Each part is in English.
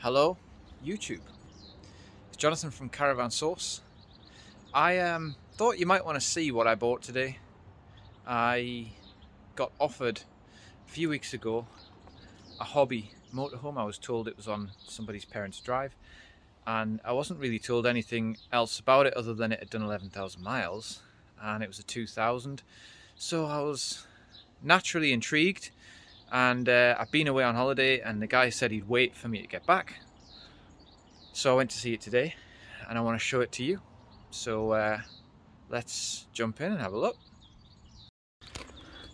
Hello, YouTube. It's Jonathan from Caravan Source. I thought you might want to see what I bought today. I got offered a few weeks ago a hobby motorhome. I was told it was on somebody's parents' drive, and I wasn't really told anything else about it other than it had done 11,000 miles, and it was a 2000. So I was naturally intrigued. And I've been away on holiday, and the guy said he'd wait for me to get back. So I went to see it today, and I want to show it to you. So let's jump in and have a look.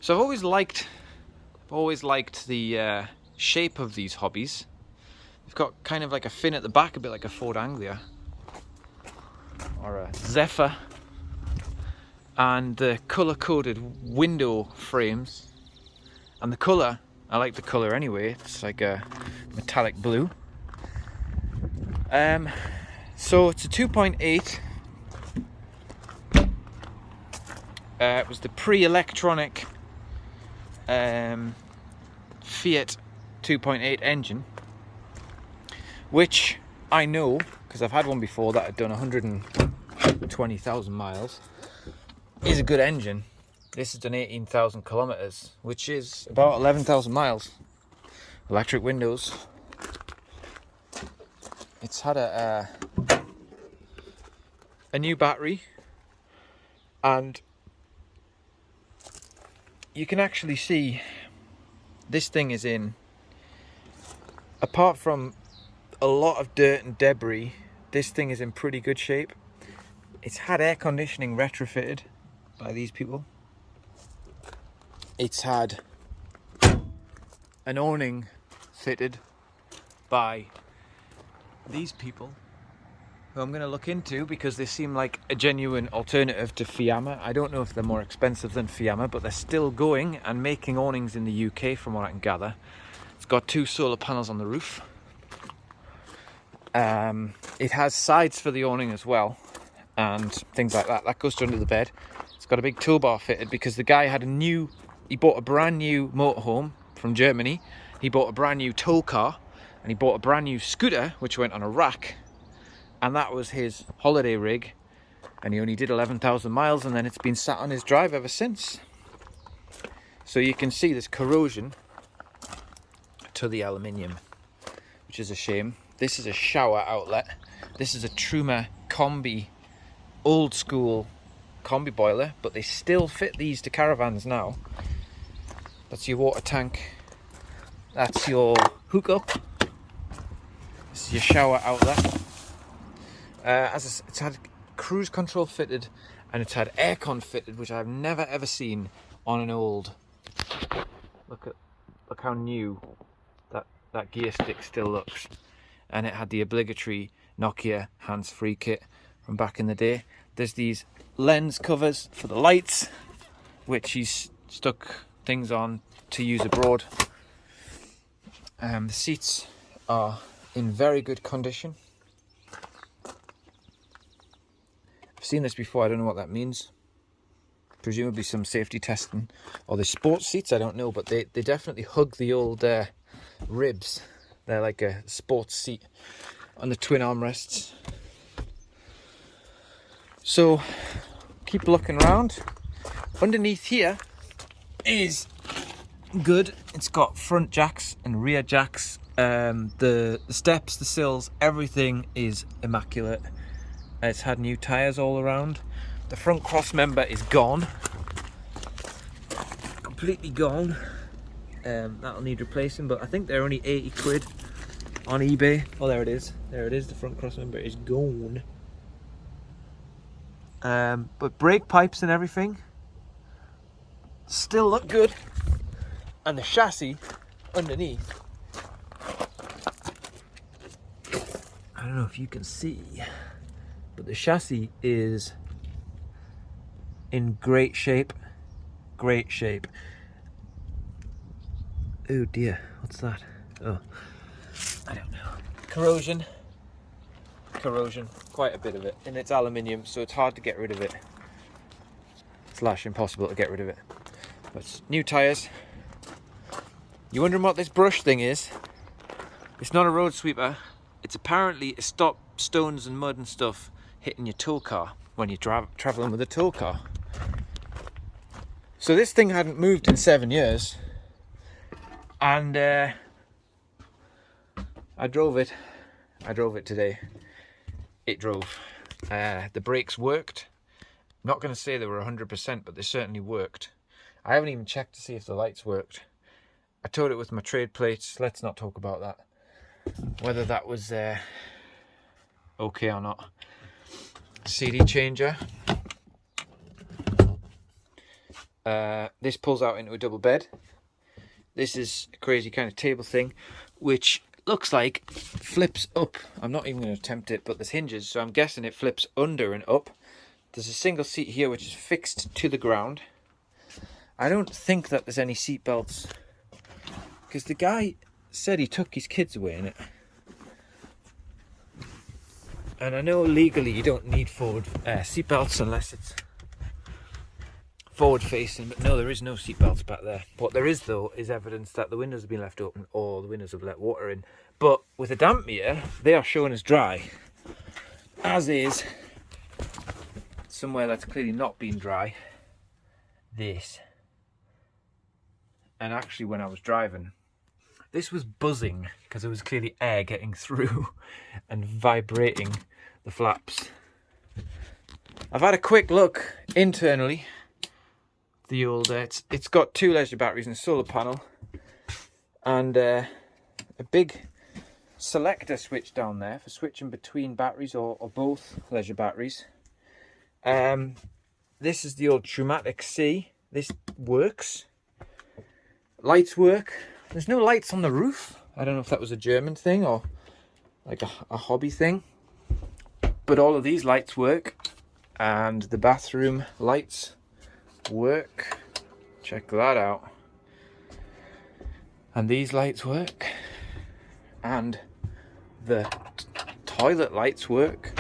So I've always liked the shape of these hobbies. They've got kind of like a fin at the back, a bit like a Ford Anglia or a Zephyr, and the colour-coded window frames. And the colour, I like the colour anyway, it's like a metallic blue. So it's a 2.8. It was the pre-electronic Fiat 2.8 engine, which I know, because I've had one before that had done 120,000 miles, is a good engine. This has done 18,000 kilometers, which is about 11,000 miles. Electric windows. It's had a new battery, and you can actually see this thing is in, apart from a lot of dirt and debris, this thing is in pretty good shape. It's had air conditioning retrofitted by these people. It's had an awning fitted by these people, who I'm going to look into because they seem like a genuine alternative to Fiamma. I don't know if they're more expensive than Fiamma, but they're still going and making awnings in the UK from what I can gather. It's got 2 solar panels on the roof. It has sides for the awning as well, and things like that. That goes under the bed. It's got a big toolbar fitted because the guy he bought a brand new motorhome from Germany. He bought a brand new tow car, and he bought a brand new scooter which went on a rack, and that was his holiday rig, and he only did 11,000 miles, and then it's been sat on his drive ever since. So you can see there's corrosion to the aluminium, which is a shame. This is a shower outlet. This is a Truma combi, old school combi boiler, but they still fit these to caravans now. That's your water tank. That's your hookup. This is your shower outlet. It's had cruise control fitted, and it's had aircon fitted, which I've never ever seen on an old. Look how new that gear stick still looks. And it had the obligatory Nokia hands-free kit from back in the day. There's these lens covers for the lights, which he's stuck things on to use abroad. The seats are in very good condition. I've seen this before, I don't know what that means. Presumably some safety testing, or the sports seats, I don't know, but they definitely hug the old ribs. They're like a sports seat on the twin armrests. So keep looking around. Underneath here is good. It's got front jacks and rear jacks. The steps, the sills, everything is immaculate. It's had new tyres all around. The front cross member is gone, completely gone. That'll need replacing, but I think they're only 80 quid on eBay. Oh, there it is. There it is. The front cross member is gone. But brake pipes and everything still look good. And the chassis underneath, I don't know if you can see, but the chassis is in great shape. Great shape. Oh dear, what's that? Oh, I don't know. Corrosion, quite a bit of it. And it's aluminium, so it's hard to get rid of it. / impossible to get rid of it. But new tyres. You wondering what this brush thing is? It's not a road sweeper. It's apparently to stop stones and mud and stuff hitting your tow car when you're traveling with a tow car. So this thing hadn't moved in 7 years, and I drove it today. It drove. The brakes worked. I'm not going to say they were 100%, but they certainly worked. I haven't even checked to see if the lights worked. I towed it with my trade plates. Let's not talk about that. Whether that was okay or not. CD changer. This pulls out into a double bed. This is a crazy kind of table thing, which looks like flips up. I'm not even going to attempt it, but there's hinges, so I'm guessing it flips under and up. There's a single seat here which is fixed to the ground. I don't think that there's any seat belts, because the guy said he took his kids away in it. And I know legally you don't need forward seat belts unless it's forward facing, but no, there is no seat belts back there. What there is though is evidence that the windows have been left open or the windows have let water in. But with a damp meter, they are showing as dry, as is somewhere that's clearly not been dry, this. And actually when I was driving, this was buzzing because there was clearly air getting through and vibrating the flaps. I've had a quick look internally. The old it's got 2 leisure batteries and a solar panel, and a big selector switch down there for switching between batteries or both leisure batteries. This is the old Trumatic C. This works. Lights work. There's no lights on the roof. I don't know if that was a German thing or like a hobby thing, but all of these lights work, and the bathroom lights work. Check that out. And these lights work, and the toilet lights work.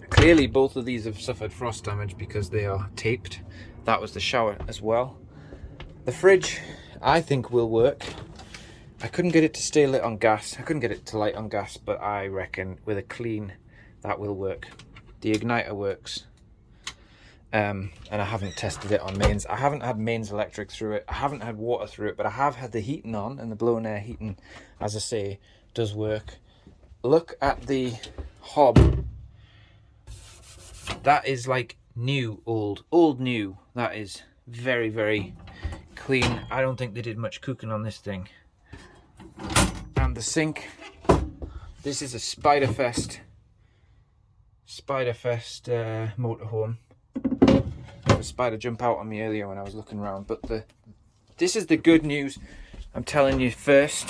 Clearly both of these have suffered frost damage because they are taped. That was the shower as well. The fridge I think will work. I couldn't get it to stay lit on gas. I couldn't get it to light on gas, but I reckon with a clean that will work. The igniter works. And I haven't tested it on mains. I haven't had mains electric through it. I haven't had water through it, but I have had the heating on, and the blown air heating, as I say, does work. Look at the hob. That is like new, old new. That is very, very clean. I don't think they did much cooking on this thing. And the sink. This is a Spiderfest motorhome. The spider jumped out on me earlier when I was looking around, but this is the good news. I'm telling you first.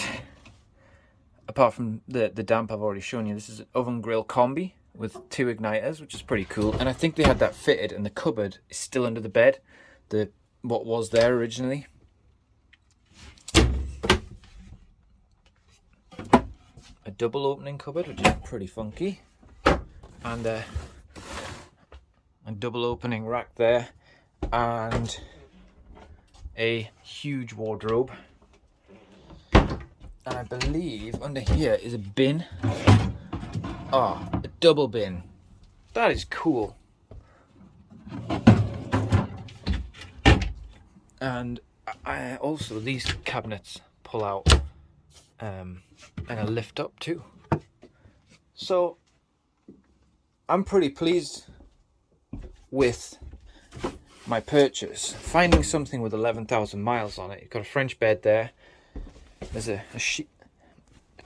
Apart from the damp I've already shown you, this is an oven grill combi with 2 igniters, which is pretty cool. And I think they had that fitted, and the cupboard is still under the bed, what was there originally. A double opening cupboard, which is pretty funky, and a double opening rack there, and a huge wardrobe. And I believe under here is a bin. Oh, a double bin. That is cool. And also these cabinets pull out and a lift up too. So I'm pretty pleased with my purchase. Finding something with 11,000 miles on it. You've got a French bed there. There's a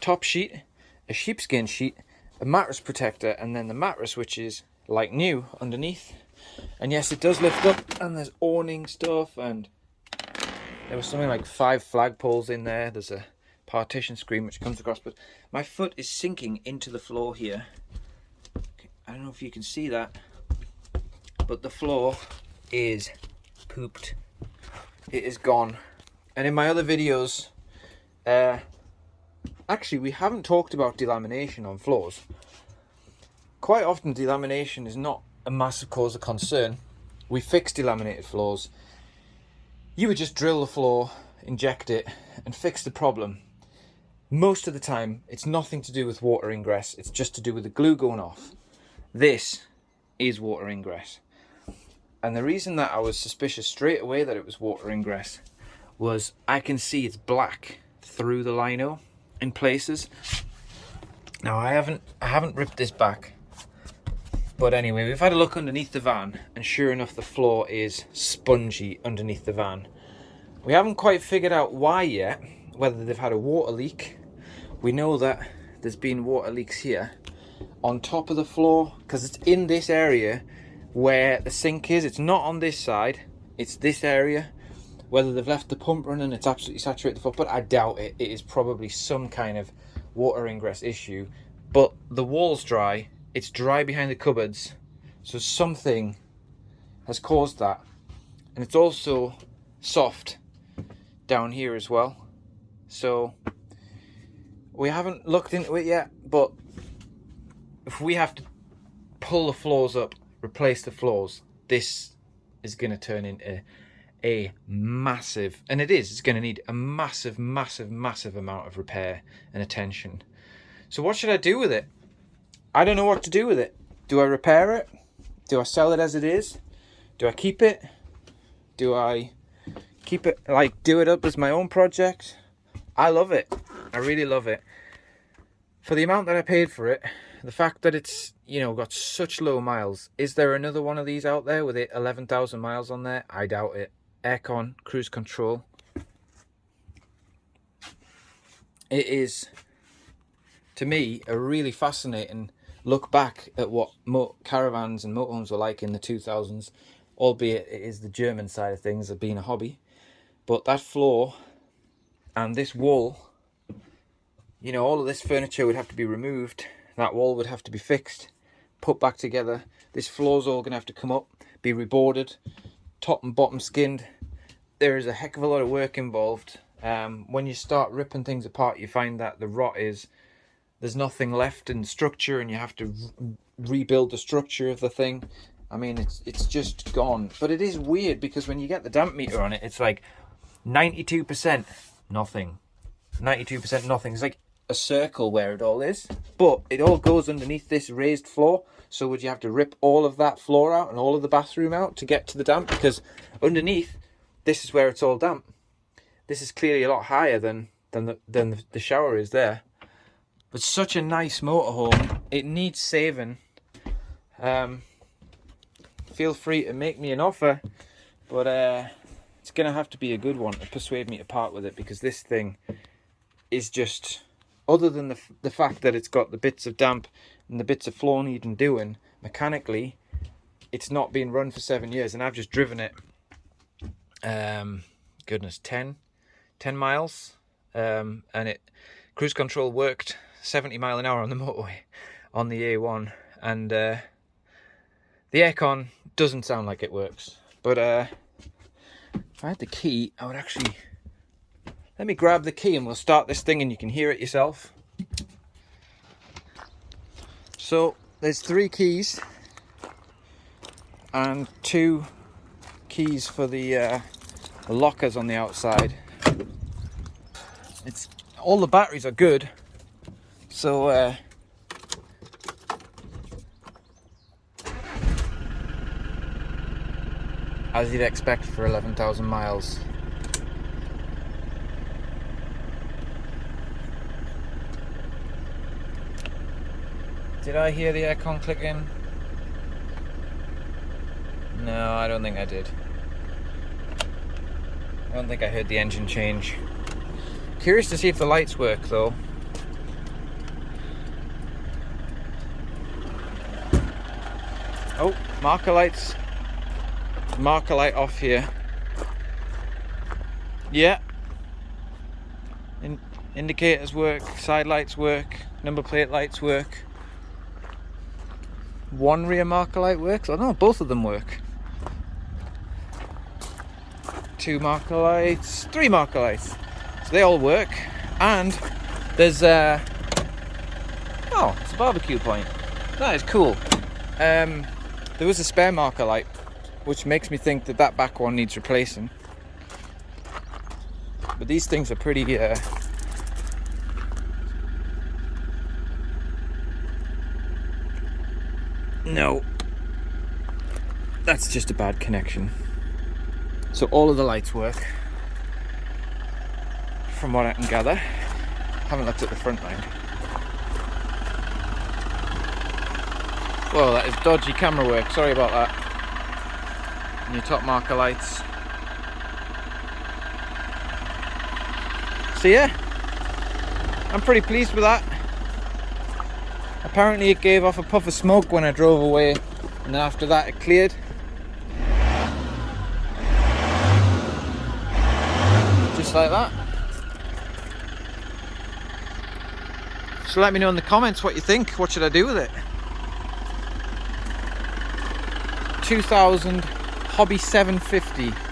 top sheet, a sheepskin sheet, a mattress protector, and then the mattress, which is like new underneath. And yes, it does lift up, and there's awning stuff, and there was something like 5 flagpoles in there. There's a partition screen which comes across, but my foot is sinking into the floor here. I don't know if you can see that, but the floor is pooped. It is gone. And in my other videos, actually we haven't talked about delamination on floors. Quite often delamination is not a massive cause of concern. We fix delaminated floors. You would just drill the floor inject it and fix the problem. Most of the time, it's nothing to do with water ingress. It's just to do with the glue going off. This is water ingress. And the reason that I was suspicious straight away that it was water ingress was I can see it's black through the lino in places. Now I haven't ripped this back, but anyway, we've had a look underneath the van, and sure enough, the floor is spongy underneath the van. We haven't quite figured out why yet, whether they've had a water leak. We know that there's been water leaks here on top of the floor, because it's in this area where the sink is. It's not on this side, it's this area. Whether they've left the pump running, it's absolutely saturated the floor, but I doubt it. It is probably some kind of water ingress issue. But the wall's dry, it's dry behind the cupboards, so something has caused that. And it's also soft down here as well. So we haven't looked into it yet, but if we have to pull the floors up, replace the floors, this is going to turn into a massive, and it's going to need a massive amount of repair and attention. So what should I do with it? I don't know what to do with it. Do I repair it? Do I sell it as it is? Do I keep it? Do I keep it, like, do it up as my own project? I love it. I really love it. For the amount that I paid for it, the fact that it's, you know, got such low miles. Is there another one of these out there with 11,000 miles on there? I doubt it. Aircon, cruise control. It is, to me, a really fascinating look back at what caravans and motorhomes were like in the 2000s, albeit it is the German side of things of being a hobby. But that floor and this wall, you know, all of this furniture would have to be removed. That wall would have to be fixed, put back together. This floor's all going to have to come up, be reboarded, top and bottom skinned. There is a heck of a lot of work involved. When you start ripping things apart, you find that the rot is, there's nothing left in structure, and you have to rebuild the structure of the thing. I mean, it's just gone. But it is weird, because when you get the damp meter on it, it's like 92% nothing. 92% nothing. It's like a circle where it all is, but it all goes underneath this raised floor. So would you have to rip all of that floor out and all of the bathroom out to get to the damp? Because underneath, this is where it's all damp. This is clearly a lot higher than the shower is there. But such a nice motorhome. It needs saving. Feel free to make me an offer, but it's gonna have to be a good one to persuade me to part with it, because this thing is just, other than the fact that it's got the bits of damp and the bits of floor needing doing, mechanically, it's not been run for 7 years, and I've just driven it, goodness, 10 miles, and it, cruise control worked 70 mile an hour on the motorway, on the A1, and the aircon doesn't sound like it works. But if I had the key, I would actually, let me grab the key and we'll start this thing and you can hear it yourself. So there's 3 keys and 2 keys for the lockers on the outside. It's, all the batteries are good, so as you'd expect for 11,000 miles. Did I hear the aircon clicking? No, I don't think I did. I don't think I heard the engine change. Curious to see if the lights work though. Oh, marker lights. Marker light off here. Yeah. Indicators work, side lights work, number plate lights work. 1 rear marker light works. Oh no, both of them work. 2 marker lights, 3 marker lights. So they all work. And there's oh, it's a barbecue point. That is cool. There was a spare marker light, which makes me think that that back one needs replacing. But these things are pretty no, that's just a bad connection. So all of the lights work, from what I can gather. Haven't looked at the front mind. Well, that is dodgy camera work, sorry about that. And your top marker lights. So yeah, I'm pretty pleased with that. Apparently it gave off a puff of smoke when I drove away, and then after that it cleared. Just like that. So let me know in the comments what you think. What should I do with it? 2000 Hobby 750.